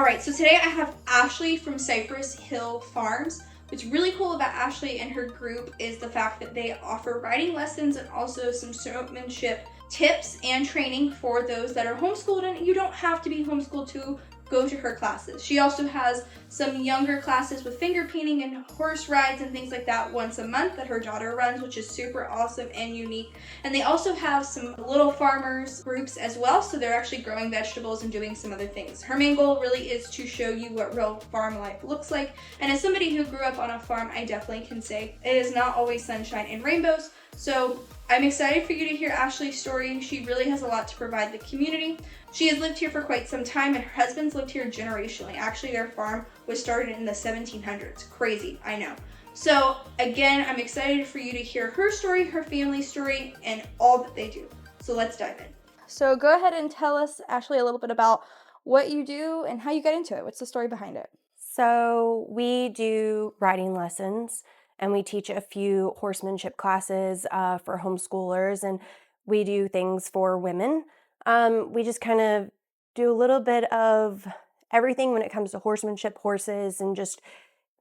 All right, so today I have Ashley from Cypress Hill Farms. What's really cool about Ashley and her group is the fact that they offer riding lessons and also some showmanship tips and training for those that are homeschooled, and you don't have to be homeschooled to go to her classes. She also has some younger classes with finger painting and horse rides and things like that once a month that her daughter runs, which is super awesome and unique. And they also have some little farmers groups as well, so they're actually growing vegetables and doing some other things. Her main goal really is to show you what real farm life looks like, and as somebody who grew up on a farm, I definitely can say it is not always sunshine and rainbows. So I'm excited for you to hear Ashley's story. She really has a lot to provide the community. She has lived here for quite some time, and her husband's lived here generationally. Actually, their farm was started in the 1700s. Crazy, I know. So again, I'm excited for you to hear her story, her family's story, and all that they do. So let's dive in. So go ahead and tell us, Ashley, a little bit about what you do and how you got into it. What's the story behind it? So we do riding lessons, and we teach a few horsemanship classes for homeschoolers, and we do things for women. We just kind of do a little bit of everything when it comes to horsemanship, horses, and just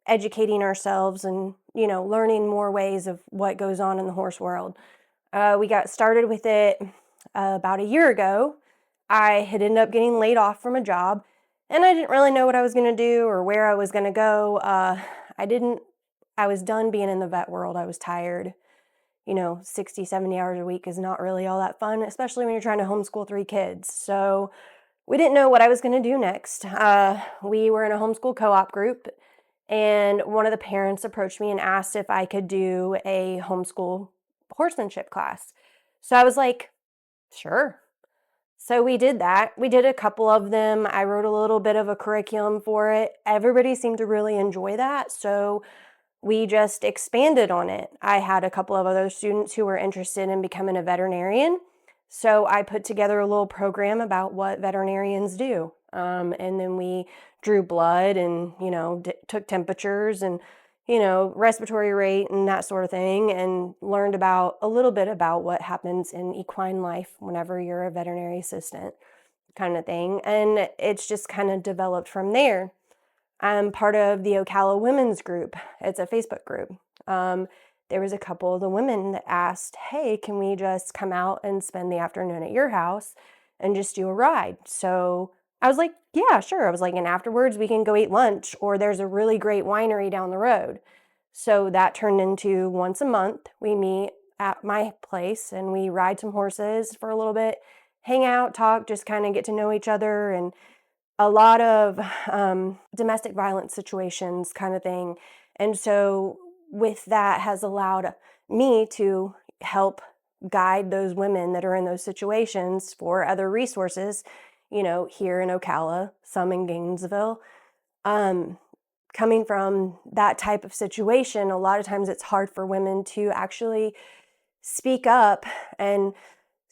educating ourselves and, learning more ways of what goes on in the horse world. We got started with it about a year ago. I had ended up getting laid off from a job, and I didn't really know what I was going to do or where I was going to go. I was done being in the vet world. I was tired. 60, 70 hours a week is not really all that fun, especially when you're trying to homeschool 3 kids. So we didn't know what I was going to do next. We were in a homeschool co-op group, and one of the parents approached me and asked if I could do a homeschool horsemanship class. So I was like, sure. So we did that. We did a couple of them. I wrote a little bit of a curriculum for it. Everybody seemed to really enjoy that. So we just expanded on it. I had a couple of other students who were interested in becoming a veterinarian. So I put together a little program about what veterinarians do. And then we drew blood and, took temperatures and, respiratory rate and that sort of thing, and learned about a little bit about what happens in equine life whenever you're a veterinary assistant kind of thing. And it's just kind of developed from there. I'm part of the Ocala women's group. It's a Facebook group. There was a couple of the women that asked, hey, can we just come out and spend the afternoon at your house and just do a ride? So I was like, yeah, sure. I was like, and afterwards we can go eat lunch, or there's a really great winery down the road. So that turned into once a month. We meet at my place and we ride some horses for a little bit, hang out, talk, just kind of get to know each other, and a lot of domestic violence situations kind of thing. And so with that has allowed me to help guide those women that are in those situations for other resources, here in Ocala, some in Gainesville. Coming from that type of situation, a lot of times it's hard for women to actually speak up and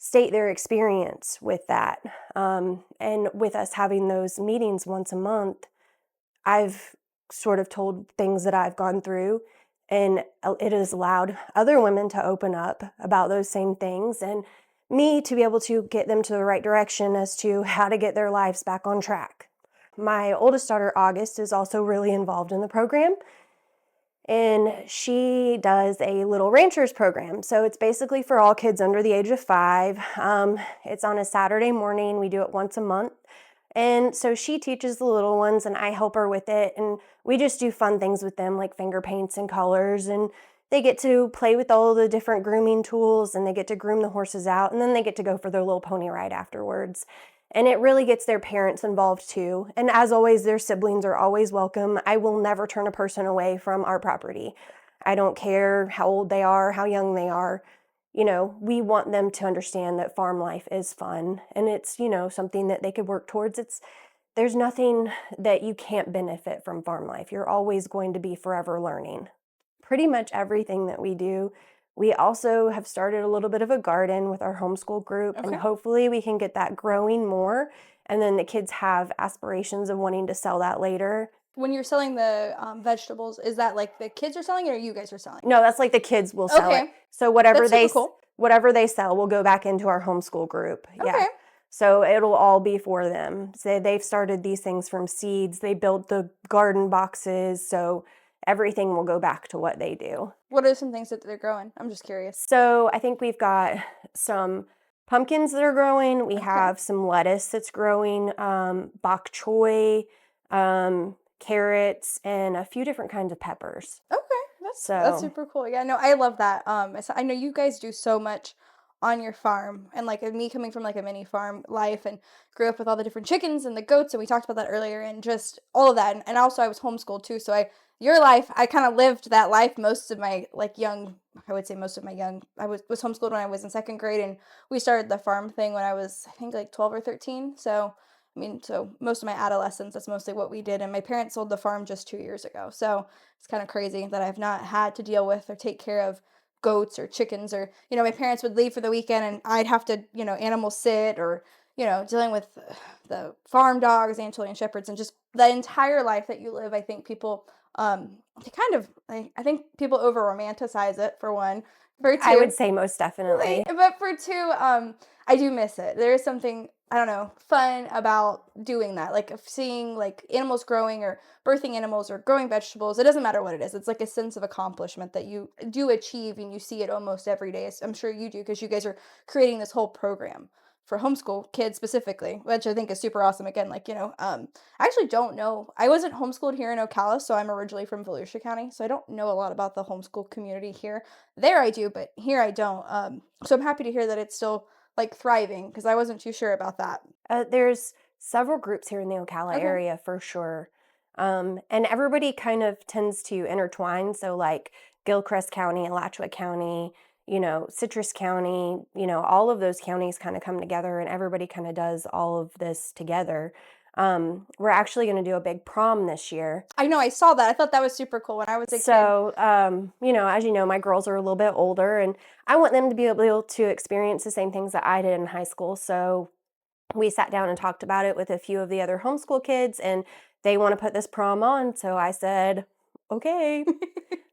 state their experience with that. And with us having those meetings once a month, I've sort of told things that I've gone through, and it has allowed other women to open up about those same things, and me to be able to get them to the right direction as to how to get their lives back on track. My oldest daughter, August, is also really involved in the program, and she does a Little Ranchers program. So it's basically for all kids under the age of 5. It's on a Saturday morning. We do it once a month. And so she teaches the little ones, and I help her with it. And we just do fun things with them, like finger paints and colors. And they get to play with all the different grooming tools, and they get to groom the horses out. And then they get to go for their little pony ride afterwards. And it really gets their parents involved too. And as always, their siblings are always welcome. I will never turn a person away from our property. I don't care how old they are, how young they are. We want them to understand that farm life is fun, and it's, something that they could work towards. There's nothing that you can't benefit from farm life. You're always going to be forever learning. Pretty much everything that we do. We also have started a little bit of a garden with our homeschool group, and hopefully we can get that growing more. And then the kids have aspirations of wanting to sell that later. When you're selling the vegetables, is that like the kids are selling it or you guys are selling it? No, that's like the kids will sell it. So whatever That's super cool. whatever they sell will go back into our homeschool group. Yeah. Okay. So it'll all be for them. So they've started these things from seeds. They built the garden boxes. So everything will go back to what they do. What are some things that they're growing? I'm just curious. So I think we've got some pumpkins that are growing. We Okay. have some lettuce that's growing, bok choy, carrots, and a few different kinds of peppers. Okay, that's So super cool. Yeah, no, I love that. I know you guys do so much on your farm, and like me coming from like a mini farm life and grew up with all the different chickens and the goats, and we talked about that earlier, and just all of that. And also, I was homeschooled too, so your life, I kind of lived that life most of my like young. I would say most of my young. I was homeschooled when I was in second grade, and we started the farm thing when I was I think like 12 or 13. So I mean, so most of my adolescence, that's mostly what we did. And my parents sold the farm just 2 years ago. So it's kind of crazy that I've not had to deal with or take care of goats or chickens or, my parents would leave for the weekend and I'd have to, animal sit or, dealing with the farm dogs, Antillian shepherds, and just the entire life that you live. I think people, they kind of, I think people over romanticize it for one. For I two, would say most definitely. but for two, I do miss it. There is something, I don't know, fun about doing that. Like of seeing like animals growing or birthing animals or growing vegetables. It doesn't matter what it is. It's like a sense of accomplishment that you do achieve and you see it almost every day. I'm sure you do because you guys are creating this whole program for homeschool kids specifically, which I think is super awesome. Again, like, I actually don't know. I wasn't homeschooled here in Ocala, so I'm originally from Volusia County, so I don't know a lot about the homeschool community here. There I do, but here I don't. So I'm happy to hear that it's still like thriving because I wasn't too sure about that. There's several groups here in the Ocala Okay. area for sure. And everybody kind of tends to intertwine. So, like Gilchrist County, Alachua County, Citrus County, all of those counties kind of come together and everybody kind of does all of this together. We're actually going to do a big prom this year. I know, I saw that. I thought that was super cool when I was a kid. So, as you know, my girls are a little bit older and I want them to be able to experience the same things that I did in high school. So, we sat down and talked about it with a few of the other homeschool kids and they want to put this prom on. So I said, okay.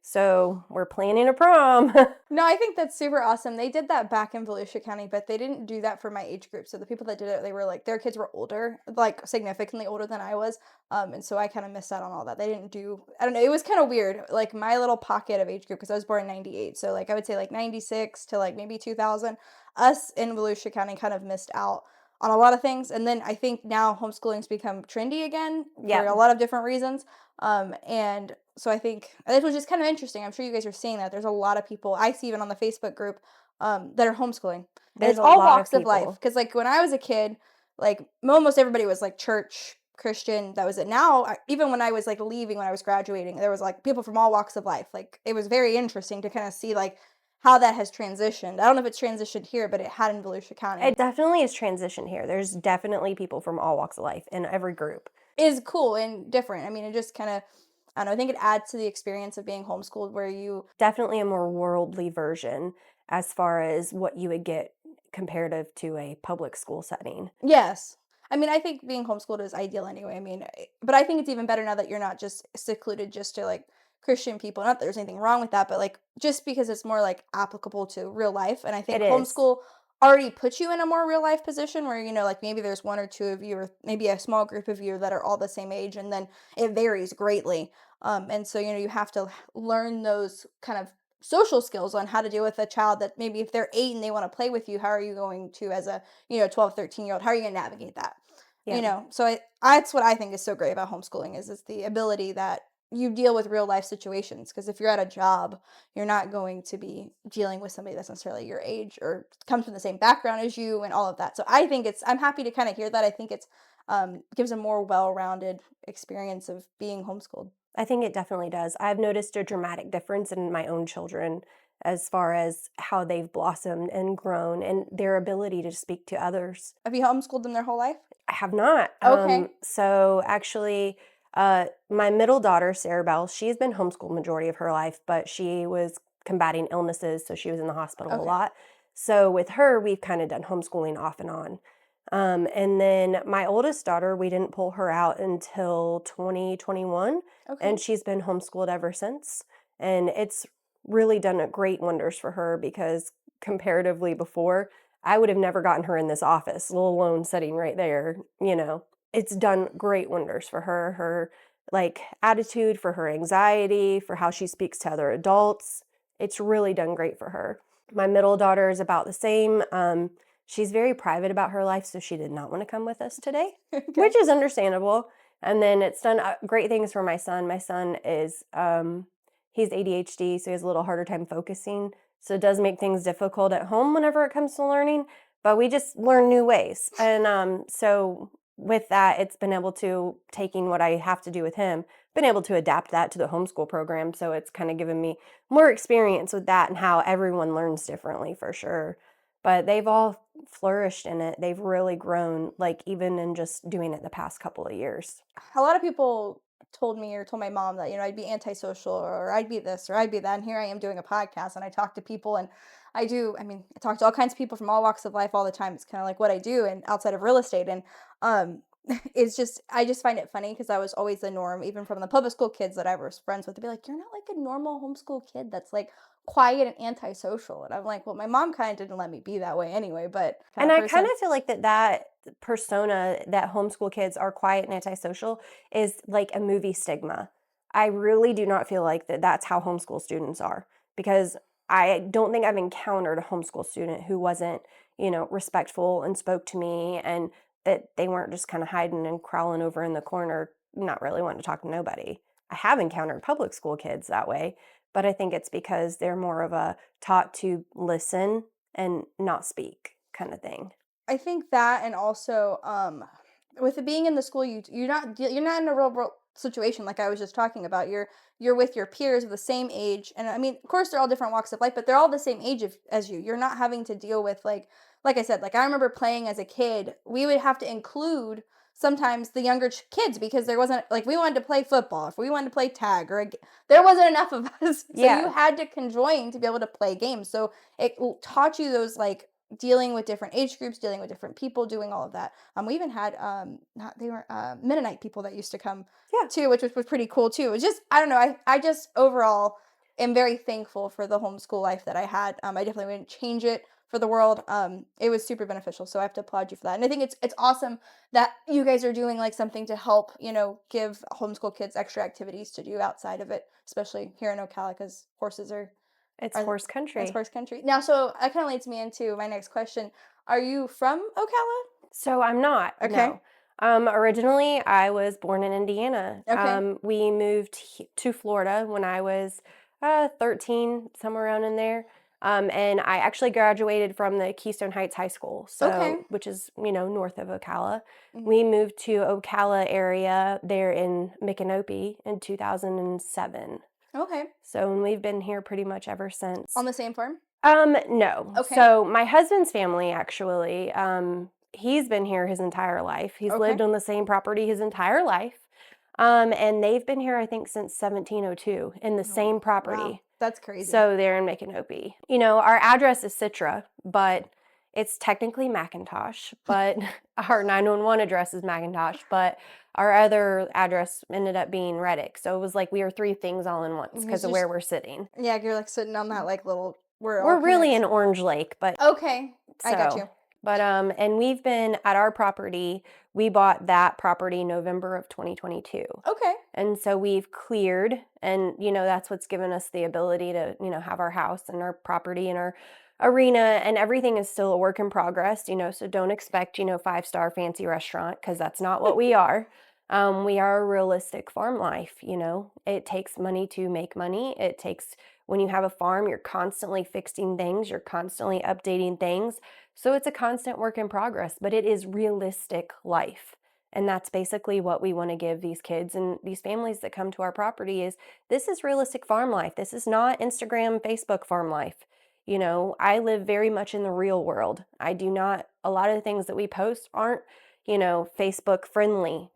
So we're planning a prom. No, I think that's super awesome. They did that back in Volusia County, but they didn't do that for my age group. So the people that did it, they were like, their kids were older, like significantly older than I was. And so I kind of missed out on all that. They didn't do, I don't know, it was kind of weird. Like my little pocket of age group, because I was born in 98. So like I would say like 96 to like maybe 2000. Us in Volusia County kind of missed out on a lot of things. And then I think now homeschooling's become trendy again for Yeah. a lot of different reasons. And so I think it was just kind of interesting. I'm sure you guys are seeing that. There's a lot of people I see even on the Facebook group that are homeschooling. And There's it's a all lot of walks of life. people. Because like when I was a kid, like almost everybody was like church Christian. That was it. Now, even when I was like leaving, when I was graduating, there was like people from all walks of life. Like it was very interesting to kind of see like how that has transitioned. I don't know if it's transitioned here, but it had in Volusia County. It definitely is transitioned here. There's definitely people from all walks of life in every group. Is cool and different. I mean, it just kind of, I don't know, I think it adds to the experience of being homeschooled where you Definitely a more worldly version as far as what you would get comparative to a public school setting. Yes. I mean, I think being homeschooled is ideal anyway. I mean, but I think it's even better now that you're not just secluded just to like Christian people. Not that there's anything wrong with that, but like just because it's more like applicable to real life. And I think It is. homeschool already puts you in a more real life position where, like maybe there's one or two of you or maybe a small group of you that are all the same age and then it varies greatly. And so, you have to learn those kind of social skills on how to deal with a child that maybe if they're 8 and they want to play with you, how are you going to as a 12, 13-year old, how are you going to navigate that? Yeah. So that's what I think is so great about homeschooling is it's the ability that you deal with real life situations because if you're at a job, you're not going to be dealing with somebody that's necessarily your age or comes from the same background as you and all of that. So I think I'm happy to kind of hear that. I think it's gives a more well-rounded experience of being homeschooled. I think it definitely does. I've noticed a dramatic difference in my own children as far as how they've blossomed and grown and their ability to speak to others. Have you homeschooled them their whole life? I have not. Okay. So actually, my middle daughter, Sarah Bell, she's been homeschooled majority of her life, but she was combating illnesses, so she was in the hospital a Okay. lot. So with her, we've kind of done homeschooling off and on. And then my oldest daughter, we didn't pull her out until 2021, Okay. and she's been homeschooled ever since. And it's really done great wonders for her because comparatively before, I would have never gotten her in this office, let alone sitting right there, you know. It's done great wonders for her, like, attitude, for her anxiety, for how she speaks to other adults. It's really done great for her. My middle daughter is about the same. She's very private about her life, so she did not want to come with us today, Okay. which is understandable. And then it's done great things for my son. My son is, he's ADHD, so he has a little harder time focusing. So it does make things difficult at home whenever it comes to learning, but we just learn new ways. And so with that, it's been able to, taking what I have to do with him, been able to adapt that to the homeschool program. So it's kind of given me more experience with that and how everyone learns differently for sure. But they've all flourished in it. They've really grown, like even in just doing it the past couple of years. A lot of people told me or told my mom that, I'd be antisocial or I'd be this or I'd be that. And here I am doing a podcast and I talk to people and I talk to all kinds of people from all walks of life all the time. It's kind of like what I do and outside of real estate. And I just find it funny because I was always the norm, even from the public school kids that I was friends with. They'd be like, "You're not like a normal homeschool kid that's like quiet and antisocial." And I'm like, "Well, my mom kind of didn't let me be that way anyway, but kind And of I kind person." of feel like that persona that homeschool kids are quiet and antisocial is like a movie stigma. I really do not feel like that's how homeschool students are, because I don't think I've encountered a homeschool student who wasn't, respectful and spoke to me, and that they weren't just kind of hiding and crawling over in the corner, not really wanting to talk to nobody. I have encountered public school kids that way, but I think it's because they're more of a taught to listen and not speak kind of thing. I think that, and also with it being in the school, you're not in a real world situation like I was just talking about. You're with your peers of the same age, and I mean, of course, they're all different walks of life, but they're all the same age as you. You're not having to deal with like I said, like I remember playing as a kid. We would have to include sometimes the younger kids because there wasn't like we wanted to play football, if we wanted to play tag, there wasn't enough of us, so you Yeah. had to conjoin to be able to play games. So it taught you those like dealing with different age groups, dealing with different people, doing all of that. We even had not they were Mennonite people that used to come Yeah. too, which was pretty cool too. It was just I don't know, I just overall am very thankful for the homeschool life that I had. I definitely wouldn't change it for the world. It was super beneficial, so I have to applaud you for that. And I think it's awesome that you guys are doing like something to help, give homeschool kids extra activities to do outside of it, especially here in Ocala because horses It's are horse it's country. horse country. Now, so that kind of leads me into my next question. Are you from Ocala? So I'm not, Okay. no. Originally, I was born in Indiana. Okay. We moved to Florida when I was 13, somewhere around in there. And I actually graduated from the Keystone Heights High School, Okay. which is, north of Ocala. Mhm. We moved to Ocala area there in Micanopy in 2007. Okay. So and we've been here pretty much ever since. On the same farm? No. Okay. So my husband's family actually, he's been here his entire life. He's Okay. lived on the same property his entire life. And they've been here, I think, since 1702 in the Oh, same wow. property. That's crazy. So they're in Micanopy. Our address is Citra, but it's technically McIntosh, but our 911 address is McIntosh, but our other address ended up being Reddick. So it was like we were three things all in once because Because of you're where we're sitting. yeah, you're like sitting on that like little where it all We're really connects. in Orange Lake, but Okay. I got so, you. and we've been at our property. We bought that property November of 2022. Okay. And so we've cleared, and that's what's given us the ability to, have our house and our property and our arena, and everything is still a work in progress, so don't expect, 5-star fancy restaurant, because that's not what we are. We are a realistic farm life, it takes money to make money. It takes, when you have a farm, you're constantly fixing things, you're constantly updating things. So it's a constant work in progress, but it is realistic life. And that's basically what we want to give these kids and these families that come to our property is this is realistic farm life. This is not Instagram, Facebook farm life. I live very much in the real world. I do not, a lot of the things that we post aren't, Facebook friendly,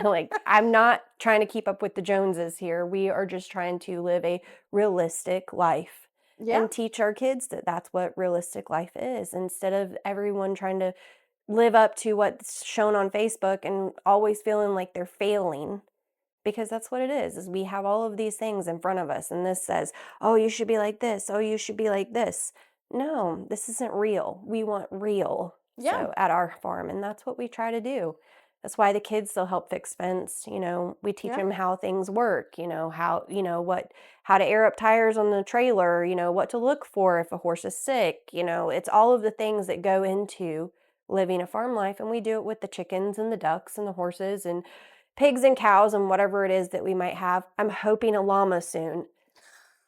like I'm not trying to keep up with the Joneses here. We are just trying to live a realistic life Yeah. and teach our kids that that's what realistic life is, instead of everyone trying to live up to what's shown on Facebook and always feeling like they're failing, because that's what it is we have all of these things in front of us and this says, "Oh, you should be like this. Oh, you should be like this." no, this isn't real. We want real. Yeah. So at our farm, and that's what we try to do. That's why the kids still help fix fence. We teach Yeah. them how things work, how to air up tires on the trailer, what to look for if a horse is sick. It's all of the things that go into living a farm life. And we do it with the chickens and the ducks and the horses and pigs and cows and whatever it is that we might have. I'm hoping a llama soon.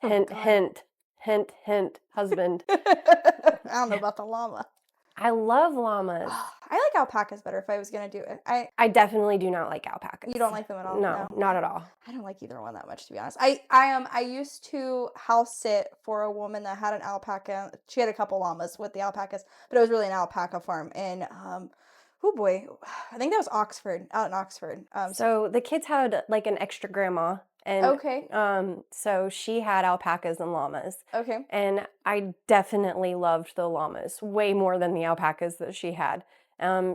Oh, Hint, God. hint, hint, hint, husband. I don't know about the llama. I love llamas. I like alpacas better if I was gonna do it. I definitely do not like alpacas. You don't like them at all? No, not at all. I don't like either one that much, to be honest. I used to house sit for a woman that had an alpaca. She had a couple llamas with the alpacas, but it was really an alpaca farm. And oh boy, I think that was Oxford, out in Oxford. So the kids had like an extra grandma, and Okay. so she had alpacas and llamas, Okay. and I definitely loved the llamas way more than the alpacas that she had.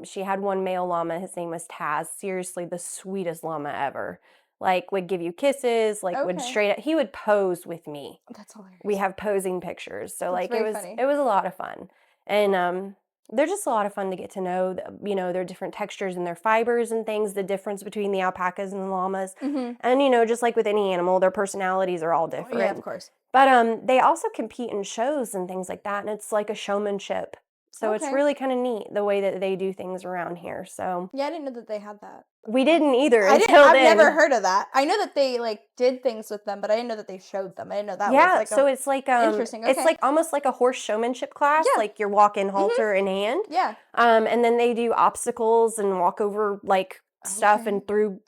She had one male llama. His name was Taz. Seriously, the sweetest llama ever. Like would give you kisses. Like would Okay. straight up. He would pose with me. That's hilarious. We have posing pictures. So That's like very funny. it was a lot of fun. And they're just a lot of fun to get to know, their different textures and their fibers and things, the difference between the alpacas and the llamas. Mm-hmm. And just like with any animal, their personalities are all different. Yeah, of course. But they also compete in shows and things like that, and it's like a showmanship. So it's Okay. really kind of neat the way that they do things around here. So Yeah, I didn't know that they had that. we didn't either I've until then. never heard of that. I know that they like did things with them, but I didn't know that they showed them. I didn't know that was Yeah, like so it's like interesting. it's Okay. like almost like a horse showmanship class, Yeah. like you're walking halter in hand. Yeah. And then they do obstacles and walk over like stuff Okay. and through,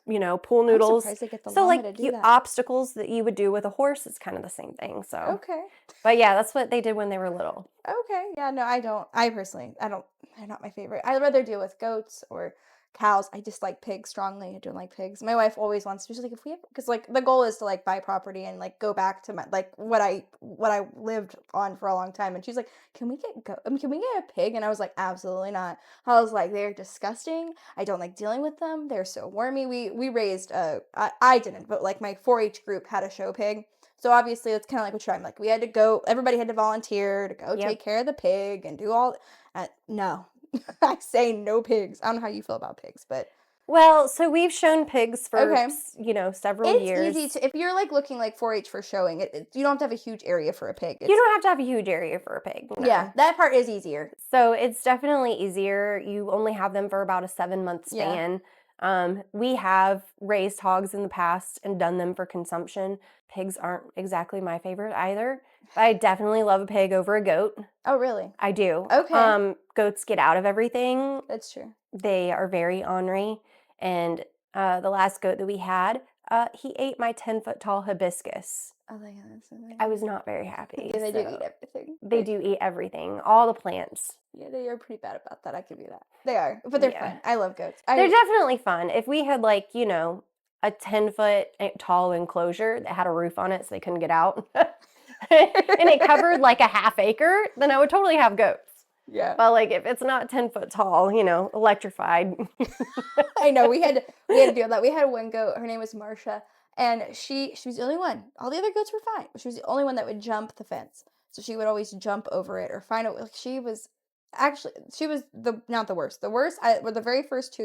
pool noodles. I'm surprised they get the So llama like to do that. obstacles that you would do with a horse is kind of the same thing. So Okay. but yeah, that's what they did when they were little. Okay. Yeah, no, I don't. I personally, they're not my favorite. I'd rather deal with goats or cows. I just like pigs strongly. I don't like pigs. My wife always wants to, she's like, if we have, because like the goal is to like buy property and like go back to my, like what I lived on for a long time. And she's like, can we get can we get a pig? And I was like, absolutely not. I was like, they're disgusting. I don't like dealing with them. They're so wormy. We raised, I didn't, but like my 4-H group had a show pig. So obviously it's kind of like what I'm like, we had to go, everybody had to volunteer to go Yep. take care of the pig and do all, no, I say no pigs. I don't know how you feel about pigs, but Well, so we've shown pigs for Okay. Several it's years. easy to, if you're like looking like 4-H for showing you don't have to have a huge area for a pig. You don't have to have a huge area for a pig. No. Yeah, that part is easier. So it's definitely easier. You only have them for about a 7-month Yeah. span. We have raised hogs in the past and done them for consumption. Pigs aren't exactly my favorite either. But I definitely love a pig over a goat. Oh, really? I do. Okay. Goats get out of everything. That's true. They are very ornery. And the last goat that we had, he ate my 10-foot tall hibiscus. Oh, my goodness. I was not very happy. Yeah, they do so- eat everything. They do eat everything, all the plants. Yeah, they are pretty bad about that. I give you that. They are, but they're Yeah. fun. I love goats. They're definitely fun. If we had like, a 10-foot tall enclosure that had a roof on it so they couldn't get out and it covered like a half acre, then I would totally have goats. Yeah. But like if it's not 10 foot tall, electrified. I know we had to do that. We had one goat. Her name was Marsha, and she was the only one. All the other goats were fine, but she was the only one that would jump the fence. So she would always jump over it or find it. Like she was not the worst. The worst were the very first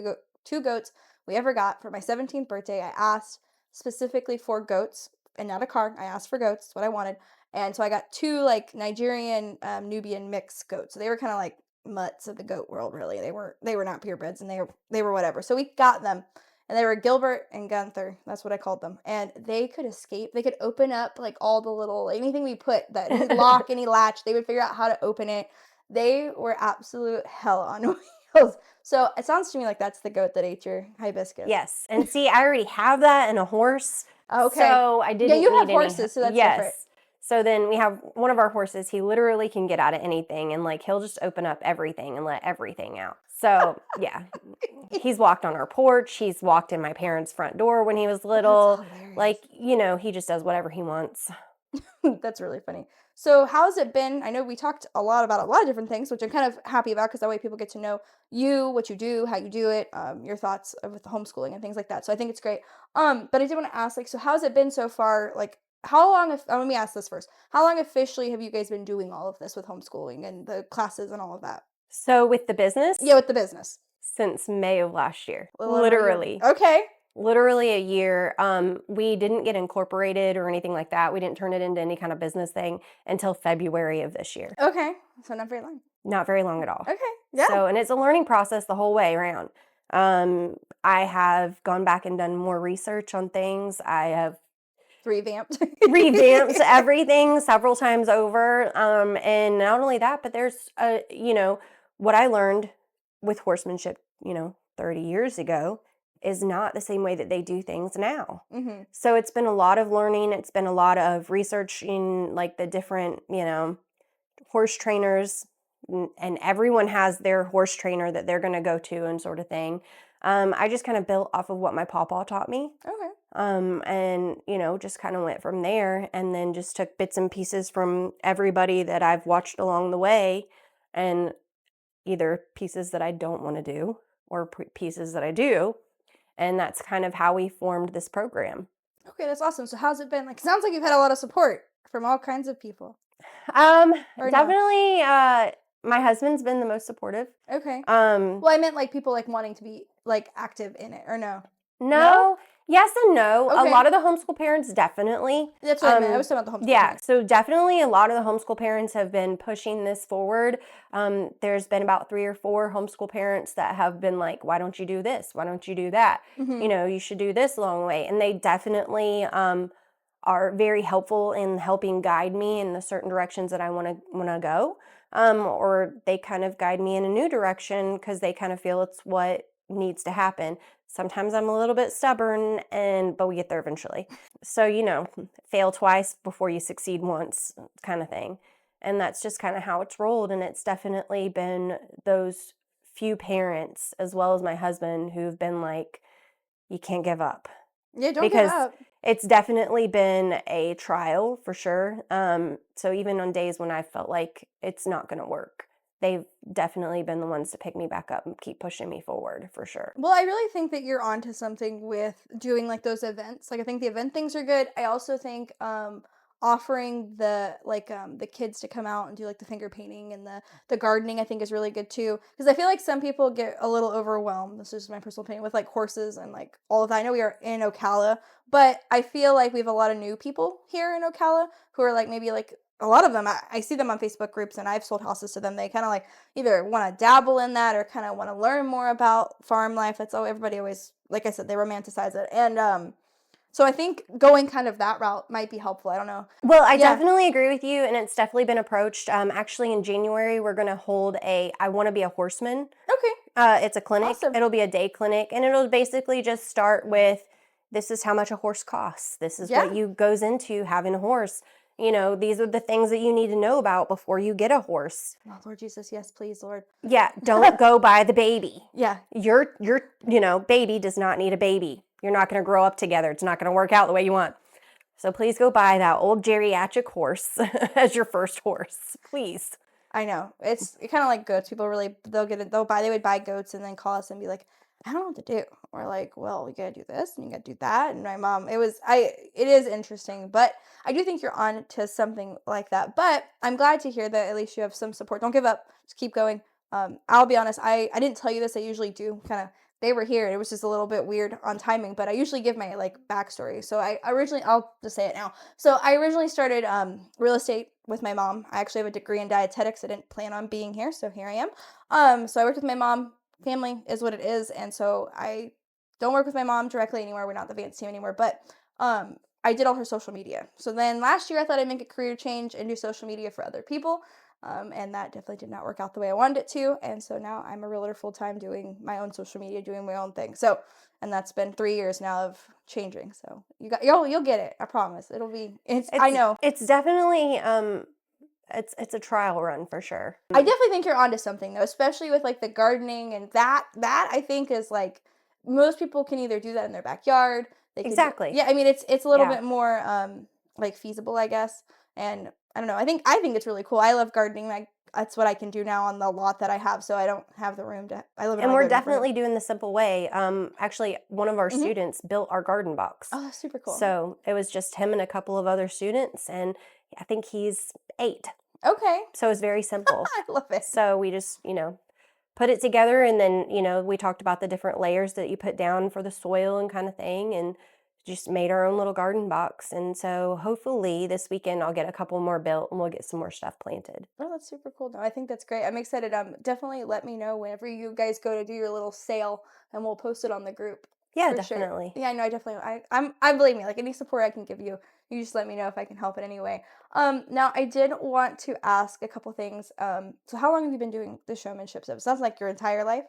two goats we ever got for my 17th birthday. I asked specifically for goats and not a car. I asked for goats. That's what I wanted. And so I got 2 like Nigerian Nubian mixed goats. So they were kind of like mutts of the goat world, really. They were not purebreds, and they were whatever. So we got them, and they were Gilbert and Gunther. That's what I called them. And they could escape. They could open up like all the little anything we put that any lock, any latch. They would figure out how to open it. They were absolute hell on wheels. So it sounds to me like that's the goat that ate your hibiscus. Yes. And see, I already have that in a horse. Okay. So I didn't you have need horses, so that's different. So then we have one of our horses, he literally can get out of anything and like he'll just open up everything and let everything out. So yeah, he's walked on our porch. He's walked in my parents' front door when he was little. That's hilarious. Like, he just does whatever he wants. That's really funny. So how's it been? I know we talked a lot about a lot of different things, which I'm kind of happy about because that way people get to know you, what you do, how you do it, your thoughts with the homeschooling and things like that. So I think it's great. But I did want to ask, like, so how's it been so far, like how long, let me ask this first. How long officially have you guys been doing all of this with homeschooling and the classes and all of that? So with the business, Yeah, with the business. since May of last year, A little over a year. literally. Okay. Literally a year. We didn't get incorporated or anything like that. We didn't turn it into any kind of business thing until February of this year. Okay. So not very long. Not very long at all. Okay. Yeah. So, and it's a learning process the whole way around. I have gone back and done more research on things. I have Revamped. revamped everything several times over. And not only that, but there's, what I learned with horsemanship, 30 years ago is not the same way that they do things now. Mm-hmm. So it's been a lot of learning. It's been a lot of researching like the different, horse trainers, and everyone has their horse trainer that they're going to go to and sort of thing. I just kind of built off of what my pawpaw taught me. Okay. And, just kind of went from there and then just took bits and pieces from everybody that I've watched along the way, and either pieces that I don't want to do or pieces that I do. And that's kind of how we formed this program. Okay, that's awesome. So how's it been? Like, sounds like you've had a lot of support from all kinds of people. Or no? Definitely, my husband's been the most supportive. Okay. Um, Well, I meant like people like wanting to be like active in it, or no? no, yes and no. A Okay. lot of the homeschool parents definitely. That's what I meant. I was talking about the homeschool. Yeah, parents. so definitely a lot of the homeschool parents have been pushing this forward. There's been about 3 or 4 homeschool parents that have been like, why don't you do this? Why don't you do that? Mhm. You should do this along the way. And they definitely are very helpful in helping guide me in the certain directions that I want to go. Or they kind of guide me in a new direction because they kind of feel it's what needs to happen. Sometimes I'm a little bit stubborn, but we get there eventually. So, fail twice before you succeed once kind of thing. And that's just kind of how it's rolled. And it's definitely been those few parents, as well as my husband, who've been like, you can't give up. Yeah, don't Because give up. it's definitely been a trial for sure. So even on days when I felt like it's not going to work, they've definitely been the ones to pick me back up and keep pushing me forward for sure. Well, I really think that you're onto something with doing like those events. Like I think the event things are good. I also think offering the kids to come out and do like the finger painting and the gardening I think is really good too, because I feel like some people get a little overwhelmed. This is my personal opinion with like horses and like all of that. I know we are in Ocala, but I feel like we have a lot of new people here in Ocala who are like maybe like a lot of them, I see them on Facebook groups and I've sold houses to them. They kind of like either want to dabble in that or kind of want to learn more about farm life. That's all everybody always, like I said, they romanticize it. And so I think going kind of that route might be helpful. I don't know. Well, I Yeah. definitely agree with you, and it's definitely been approached. Actually, in January, we're going to hold I Want to Be a Horseman. Okay. It's a clinic. Awesome. It'll be a day clinic, and it'll basically just start with, this is how much a horse costs. This is what goes into having a horse. These are the things that you need to know about before you get a horse. Oh, Lord Jesus, yes, please, Lord. Yeah, don't go buy the baby. Yeah. Your baby does not need a baby. You're not going to grow up together. It's not going to work out the way you want. So please go buy that old geriatric horse as your first horse, please. I know. It's kind of like goats. People really, they would buy goats and then call us and be like, I don't know what to do. We're like, well, we gotta do this and you gotta do that. And my mom, it is interesting, but I do think you're on to something like that. But I'm glad to hear that at least you have some support. Don't give up. Just keep going. I'll be honest. I didn't tell you this. I usually do kind of, they were here. It was just a little bit weird on timing, but I usually give my like backstory. So I'll just say it now. So I originally started real estate with my mom. I actually have a degree in dietetics. I didn't plan on being here, so here I am. So I worked with my mom. Family is what it is, and so I don't work with my mom directly anymore. We're not the Vance team anymore, but I did all her social media. So then last year I thought I'd make a career change and do social media for other people. And that definitely did not work out the way I wanted it to. And so now I'm a realtor full time doing my own social media, doing my own thing. So, and that's been 3 years now of changing. So you'll get it. I promise. I know. It's definitely it's a trial run for sure. I definitely think you're onto something though, especially with like the gardening and that I think is like most people can either do that in their backyard. Exactly. Yeah, I mean it's a little bit more like feasible, I guess. And I don't know. I think it's really cool. I love gardening. that's what I can do now on the lot that I have, so I don't have the room to I live in a And we're regular neighborhood. definitely doing the simple way. Actually, one of our Mhm. students built our garden box. Oh, that's super cool. So it was just him and a couple of other students, and I think he's 8. Okay. So it's very simple. I love it. So we just, put it together, and then, we talked about the different layers that you put down for the soil and kind of thing, and just made our own little garden box. And so hopefully this weekend I'll get a couple more built and we'll get some more stuff planted. Oh, that's super cool. No, I think that's great. I'm excited. Definitely let me know whenever you guys go to do your little sale, and we'll post it on the group Yeah, for sure. definitely. Yeah, no, I definitely. I believe me. Like any support I can give you, you just let me know if I can help in any way. Now I did want to ask a couple things. So how long have you been doing the showmanship stuff? Sounds like your entire life.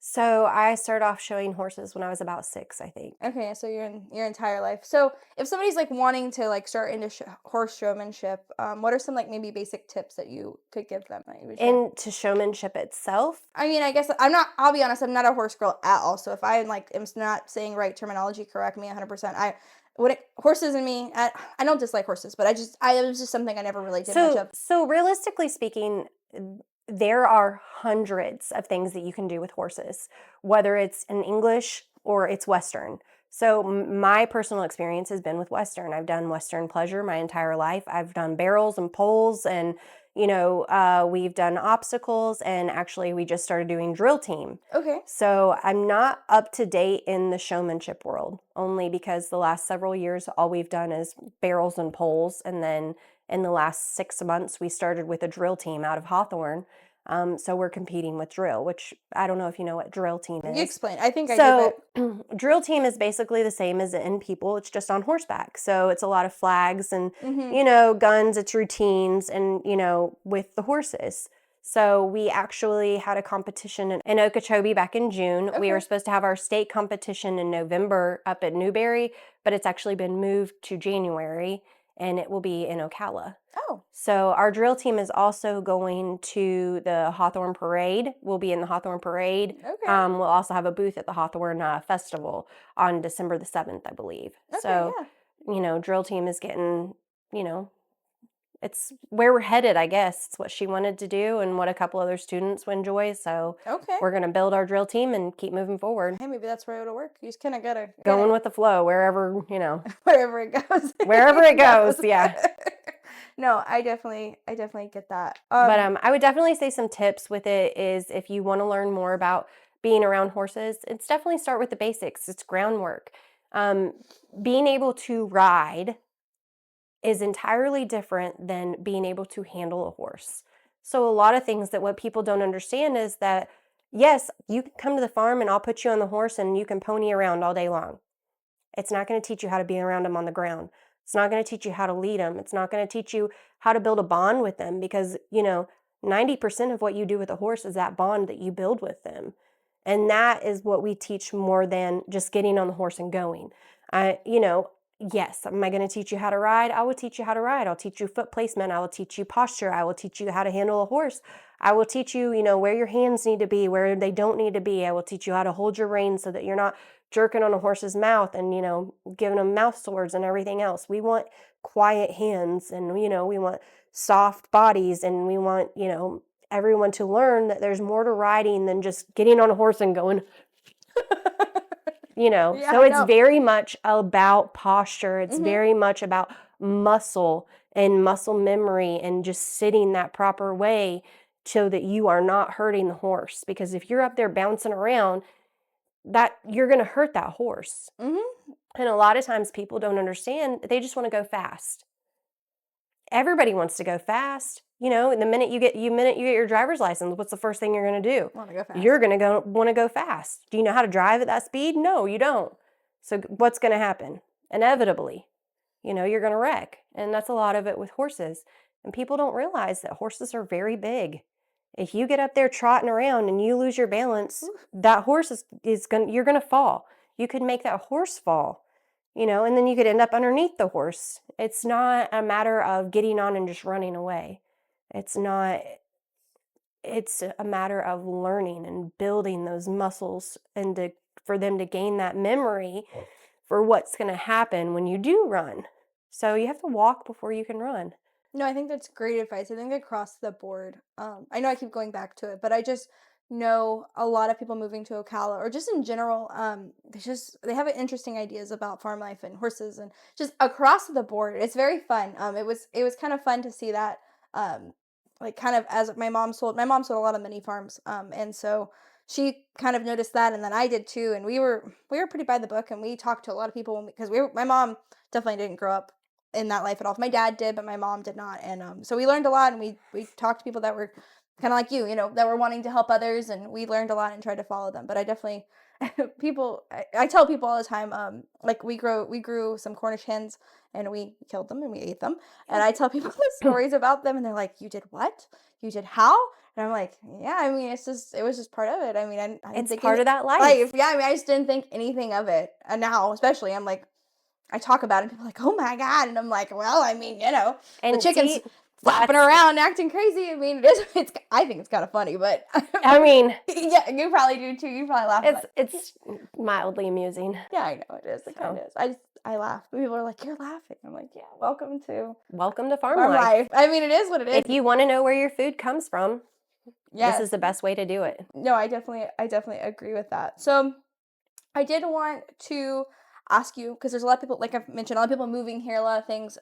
So I started off showing horses when I was about 6, I think. Okay, so you're in your entire life. So if somebody's like wanting to like start into horse showmanship, what are some like maybe basic tips that you could give them that you would share? Into showmanship itself. I mean, I guess I'm not. I'll be honest. I'm not a horse girl at all. So if I like am not saying right terminology, correct me 100%. Horses and me. I don't dislike horses, but it was just something I never really did much So, of. so realistically speaking, there are hundreds of things that you can do with horses, whether it's in English or it's Western. So my personal experience has been with Western. I've done Western pleasure my entire life. I've done barrels and poles, and we've done obstacles, and actually we just started doing drill team. Okay. So I'm not up to date in the showmanship world, only because the last several years all we've done is barrels and poles, and then in the last 6 months we started with a drill team out of Hawthorne. So we're competing with drill, which I don't know if you know what drill team You is. explain. I think I do, So drill team is basically the same as in people. It's just on horseback. So it's a lot of flags and, but. guns, it's routines and, with the horses. So we actually had a competition in Okeechobee back in June. We were Okay. supposed to have our state competition in November up at Newberry, but it's actually been moved to January, and it will be in Ocala. Oh. So our drill team is also going to the Hawthorne Parade. We'll be in the Hawthorne Parade. Okay. We'll also have a booth at the Hawthorne Festival on December the 7th, I believe. Okay. So, Yeah. drill team is getting, it's where we're headed, I guess. It's what she wanted to do and what a couple other students would enjoy. So Okay. we're going to build our drill team and keep moving forward. Hey, maybe that's where it'll work. You just kind of gotta Going with the flow, wherever, wherever it goes. wherever it goes. Yeah. No, I definitely get that. But I would definitely say some tips with it is if you want to learn more about being around horses, it's definitely start with the basics. It's groundwork. Being able to ride is entirely different than being able to handle a horse. So a lot of things that what people don't understand is that, yes, you can come to the farm and I'll put you on the horse and you can pony around all day long. It's not going to teach you how to be around them on the ground. It's not going to teach you how to lead them. It's not going to teach you how to build a bond with them because, 90% of what you do with a horse is that bond that you build with them. And that is what we teach more than just getting on the horse and going. Yes, am I going to teach you how to ride? I will teach you how to ride. I'll teach you foot placement. I will teach you posture. I will teach you how to handle a horse. I will teach you, where your hands need to be, where they don't need to be. I will teach you how to hold your reins so that you're not jerking on a horse's mouth and, giving them mouth sores and everything else. We want quiet hands and, we want soft bodies and we want, everyone to learn that there's more to riding than just getting on a horse and going, Yeah, so I it's know. very much about posture. It's Mhm. very much about muscle and muscle memory and just sitting that proper way so that you are not hurting the horse. Because if you're up there bouncing around, that you're going to hurt that horse. Mhm. And a lot of times people don't understand, they just want to go fast. Everybody wants to go fast. The minute you get your driver's license, what's the first thing you're going to do? Want to go fast. You're going to want to go fast. Do you know how to drive at that speed? No, you don't. So what's going to happen? Inevitably, you're going to wreck. And that's a lot of it with horses. And people don't realize that horses are very big. If you get up there trotting around and you lose your balance, Oof. that horse you're going to fall. You could make that horse fall. And then you could end up underneath the horse. It's not a matter of getting on and just running away. It's not, it's a matter of learning and building those muscles and for them to gain that memory for what's going to happen when you do run. So you have to walk before you can run. No, I think that's great advice. I think across the board, I know I keep going back to it, but I just know a lot of people moving to Ocala or just in general, they have interesting ideas about farm life and horses and just across the board. It's very fun. It was kind of fun to see that. Um, like kind of as my mom sold a lot of mini farms, and so she kind of noticed that, and then I did too, and we were pretty by the book, and we talked to a lot of people because my mom definitely didn't grow up in that life at all. My dad did, but my mom did not. And so we learned a lot, and we talked to people that were kind of like you know, that were wanting to help others, and we learned a lot and tried to follow them. But I definitely I tell people all the time, like we grew some Cornish hens and we killed them and we ate them. And I tell people the stories about them, and they're like, "You did what? You did how?" And I'm like, "Yeah, I mean, it was just part of it. I mean, I didn't It's think part of that life. like, yeah, I mean, I just didn't think anything of it. And now, especially, I'm like, I talk about it and people are like, "Oh my god." And I'm like, "Well, I mean, you know, the And chicken's see, flapping that's around acting crazy." I mean, I think it's kind of funny, but I mean, yeah, you probably do too. You probably laugh about it. it's mildly amusing. Yeah, I know it is. It kind So, of is. I laugh. People are like, "You're laughing." I'm like, "Yeah, welcome to welcome to farm farm life. life." I mean, it is what it is. If you want to know where your food comes from, this is Yes. the best way to do it. No, I definitely agree with that. So I did want to ask you because there's a lot of people, like I've mentioned, a lot of people moving here, a lot of things.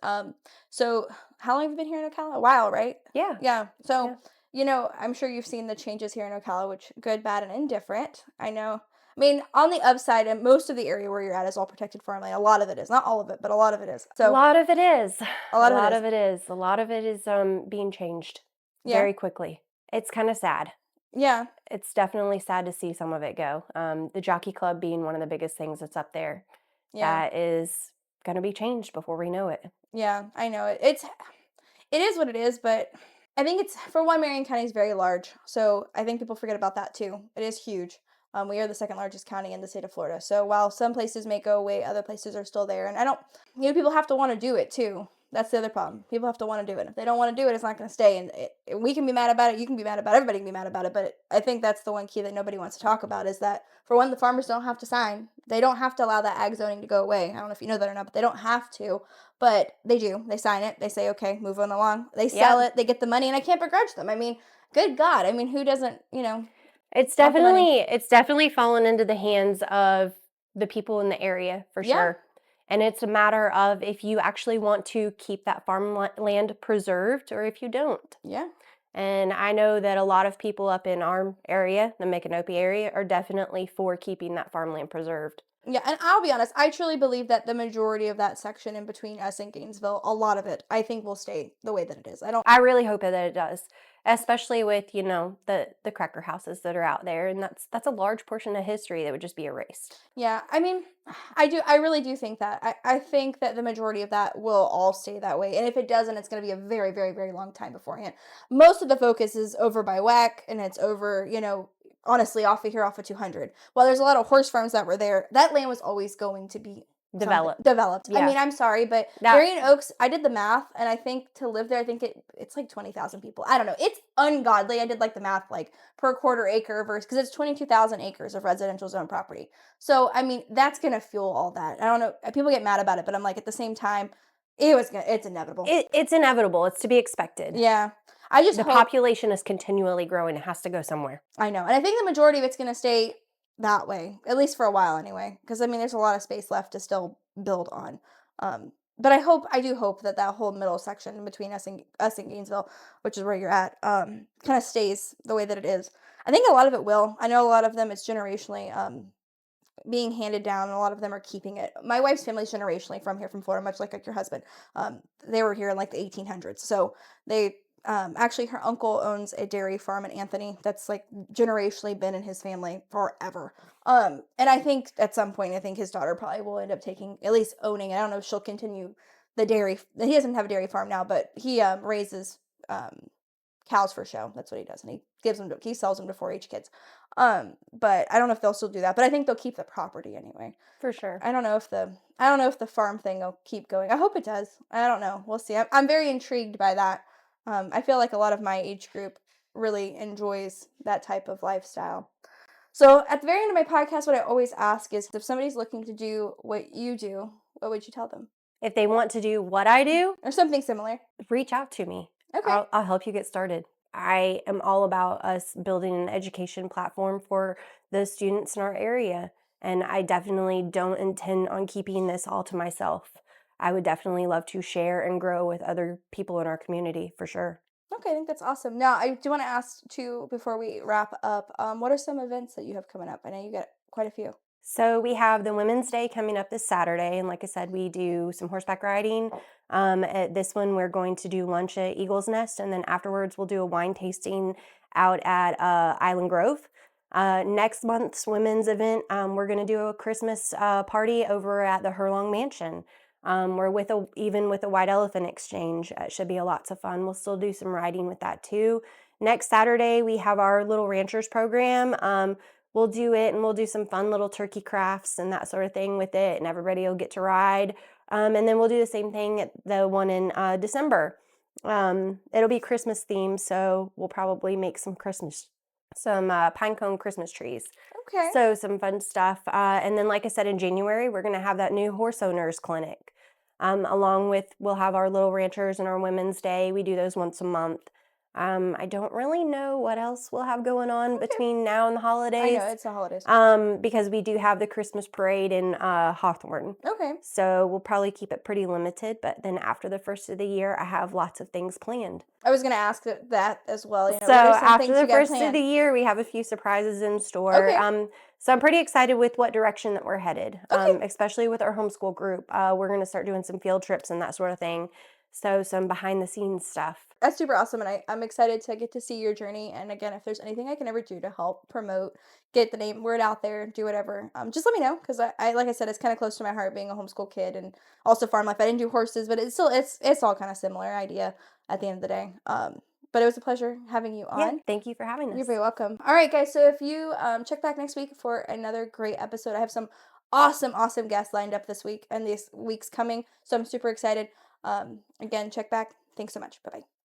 So how long have you been here in Ocala? A while, right? Yeah. Yeah. So Yeah. I'm sure you've seen the changes here in Ocala, which good, bad, and indifferent. I know. I mean, on the upside, and most of the area where you're at is all protected farmland. A lot of it is, not all of it, but a lot of it is. A So lot of it is. a A lot of it lot is. of it is. A lot of it is being changed Yeah. very quickly. It's kind of sad. Yeah. It's definitely sad to see some of it go. The Jockey Club being one of the biggest things that's up there. Yeah. That is going to be changed before we know it. Yeah. I know it. It is what it is, but I think it's for one, Marion County is very large, so I think people forget about that too. It is huge. We are the second largest county in the state of Florida. So while some places may go away, other places are still there. And I don't, people have to want to do it too. That's the other problem. People have to want to do it. If they don't want to do it, it's not going to stay. And we can be mad about it. You can be mad about it. Everybody can be mad about it. But I think that's the one key that nobody wants to talk about is that, for one, the farmers don't have to sign. They don't have to allow that ag zoning to go away. I don't know if you know that or not, but they don't have to. But they do. They sign it. They say, okay, move on along. They sell Yep. it. They get the money. And I can't begrudge them. I mean, good God. I mean, who doesn't, It's want the money? definitely fallen into the hands of the people in the area for Yeah. sure. And it's a matter of if you actually want to keep that farmland preserved or if you don't. Yeah. And I know that a lot of people up in our area, the Micanopy area, are definitely for keeping that farmland preserved. Yeah, and I'll be honest, I truly believe that the majority of that section in between us and Gainesville, a lot of it, I think will stay the way that it is. I don't I really hope that it does, especially with, the cracker houses that are out there, and that's a large portion of history that would just be erased. Yeah, I mean, I really do think that. I think that the majority of that will all stay that way. And if it doesn't, it's going to be a very, very, very long time beforehand. Most of the focus is over by WAC and it's over, honestly, off of 200. While there's a lot of horse farms that were there, that land was always going to be developed. I Yeah. mean, I'm sorry, but That Marion Oaks, I did the math, and I think to live there, I think it's like 20,000 people. I don't know. It's ungodly. I did like the math, like per quarter acre versus because it's 22,000 acres of residential zone property. So I mean, that's gonna fuel all that. I don't know. People get mad about it, but I'm like at the same time, it's inevitable. it's inevitable. It's to be expected. Yeah. I just The hope. population is continually growing. It has to go somewhere. I know, and I think the majority of it's gonna stay that way, at least for a while anyway. Because I mean, there's a lot of space left to still build on. But I do hope that that whole middle section between us and Gainesville, which is where you're at, kind of stays the way that it is. I think a lot of it will. I know a lot of them it's generationally being handed down, and a lot of them are keeping it. My wife's family's generationally from here, from Florida, much like your husband. They were here in like the 1800s, so they actually her uncle owns a dairy farm in Anthony that's like generationally been in his family forever. And I think at some point, I think his daughter probably will end up taking at least owning it. I don't know if she'll continue the dairy. He doesn't have a dairy farm now, but he raises cows for show. That's what he does, and he sells them to 4-H kids. But I don't know if they'll still do that. But I think they'll keep the property anyway. For sure. I don't know if the farm thing will keep going. I hope it does. I don't know. We'll see. I'm very intrigued by that. I feel like a lot of my age group really enjoys that type of lifestyle. So at the very end of my podcast, what I always ask is if somebody's looking to do what you do, what would you tell them? If they want to do what I do, or something similar? reach out to me. Okay. I'll help you get started. I am all about us building an education platform for the students in our area. And I definitely don't intend on keeping this all to myself. I would definitely love to share and grow with other people in our community for sure. Okay, I think that's awesome. Now, I do want to ask too before we wrap up. What are some events that you have coming up? I know you got quite a few. So we have the Women's Day coming up this Saturday, and like I said, we do some horseback riding. At this one, we're going to do lunch at Eagle's Nest, and then afterwards, we'll do a wine tasting out at Island Grove. Next month's women's event, we're going to do a Christmas party over at the Herlong Mansion. We're even with a White Elephant Exchange. It should be a lots of fun. We'll still do some riding with that too. Next Saturday, we have our Little Ranchers program. We'll do it and we'll do some fun little turkey crafts and that sort of thing with it, and everybody will get to ride. And then we'll do the same thing at the one in December. It'll be Christmas themed, so we'll probably make some pine cone Christmas trees. Okay. So some fun stuff. And then, like I said, in January, we're going to have that new horse owners clinic. Along with, we'll have our Little Ranchers and our Women's Day. We do those once a month. I don't really know what else we'll have going on between now and the I holidays. know it's the holidays. Because we do have the Christmas parade in Hawthorne. Okay. So we'll probably keep it pretty limited, but then after the first of the year, I have lots of things planned. I was gonna ask that as well. You know, So what are some after things the you got first of planned? the year, we have a few surprises in store. Okay. So I'm pretty excited with what direction that we're headed, Okay. especially with our homeschool group. We're going to start doing some field trips and that sort of thing. So some behind the scenes stuff. That's super awesome, and I'm excited to get to see your journey. And again, if there's anything I can ever do to help promote, get the name word out there, do whatever, just let me know because I like I said, it's kind of close to my heart being a homeschool kid and also farm life. I didn't do horses, but it's all kind of similar idea at the end of the day. But it was a pleasure having you Yeah, on. thank you for having You're us. very welcome. All right, guys. So if you check back next week for another great episode, I have some awesome guests lined up this week and this week's coming. So I'm super excited. Again, check back. Thanks so much. Bye bye.